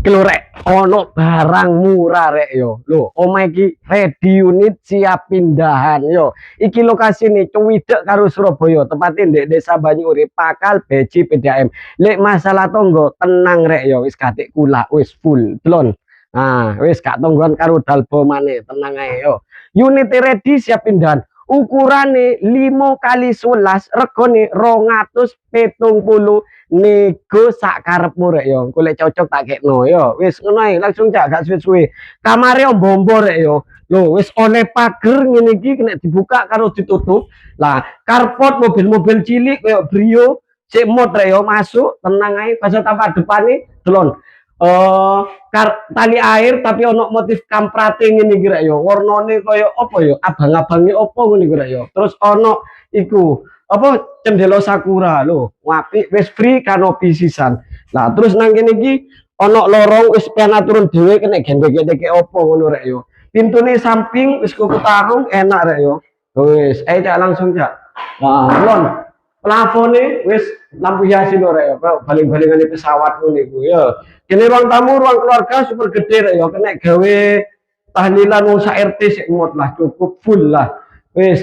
iki lho rek, ono barang murah rek yo. Lho, omah iki ready unit siap pindahan yo. Iki lokasine cuwidek karo Surabaya, tepatnya ndek Desa Banyurip, Pakal Beji PDAM. Lek masalah tonggo tenang rek yo, wis gatik kula, wis full delon. Nah, wis gak tonggon karo dalbo maneh, tenang ae yo. Unit ready siap pindahan. Ukurane 5x11, regane 270, nego sak karepmu rek yo. Golek cocok tak kekno yo. Wis ngono ae, langsung cak gak suwe-suwe. Kamare ombo-ombo rek yo. Lho, wis oleh pager ngene iki kena dibuka karo ditutup. Lah, karpot mobil-mobil cilik koyo Brio, sik mod rek yo masuk, tenang ae. Pas tapak depane delon. Tali air tapi ono motif kamprate ngene iki rek yo. Warnane koyo apa yo? Abang-abange apa ngene iki rek yo. Terus ono iku apa cendela sakura lho, apik wis free kanopi sisan. Nah, terus nang kene iki ono lorong wis pengen turun dhewe kena gendek-gendeke apa ngono rek yo. Pintune samping wis kuku tarung enak rek yo. Wis, ae cak langsung cak. Nah, lon. Plafone wis lampu hias lho rek yo, baling-balingane pesawat ngono iku ya. Kene ruang tamu, ruang keluarga super gede rek yo, kena gawe tahlilan wong sak RT sik mut lah, cukup full lah. Wis,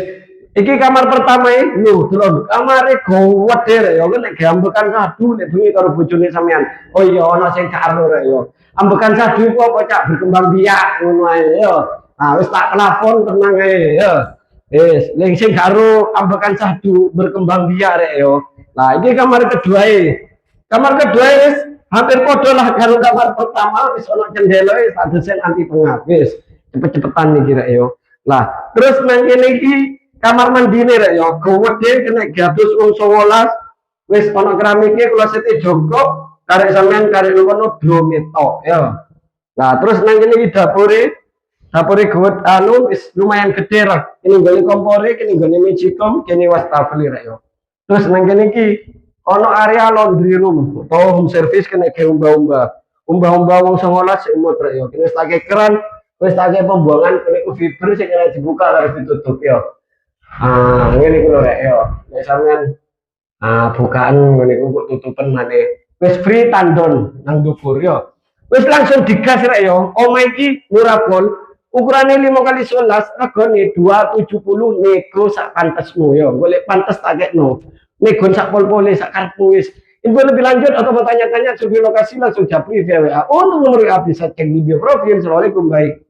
iki kamar pertama iki lho, delon. Kamare gowedhe rek yo, kena gambekan sadu nek bengi karo bojone sampean. Oh iya ana sing karo rek yo. Ambekan sadu ku apa cak berkembang biak ngono ae yo. Nah, wis tak plafon tenang ae yo. Wis, ning sing karo ambekan sadu berkembang biak rek yo. Nah, iki kamar kedua e. Kamar kedua wis hampir podo lah karo kamar pertama, wis ono cendela wis tak desen anti pengap. Wis cepet-cepetan iki rek yo. Lah, terus nang kene iki kamar mandine rek yo, gowedhe kena gatus wong 11. Wis ono keramike klosete jongkok, karek sampean karek ngono drometo ya. Nah, terus nang kene iki dapure gowed anu wis lumayan gede lah. Ini gone kompore, kene gone magicom, kene wastafel rek yo. Terus nang kene iki ono area laundry room atau home service kena ke umba-umba. Umba-umba wong 19 imut rek yo. Kene stake keran, wis stake pembuangan kene fiber sing kena dibuka karo ditutup yo. Ah, ngene iku lho rek yo. Nek sampean bukaan ngene iku kok tutupen maneh. Wis free tandon nang dhuwur yo. Wis langsung digas rek yo. Omah iki murah pol. Ukurane 5x11, regane 270, nego sak pantesmu yo. Golek pantes tak kekno. Nego sak pol-pole sak karepmu wis. Info lebih lanjut atau bertanya-tanya survei lokasi langsung japri via WA. Untuk nomor WA bisa cek di bio profil. Assalamualaikum, baik.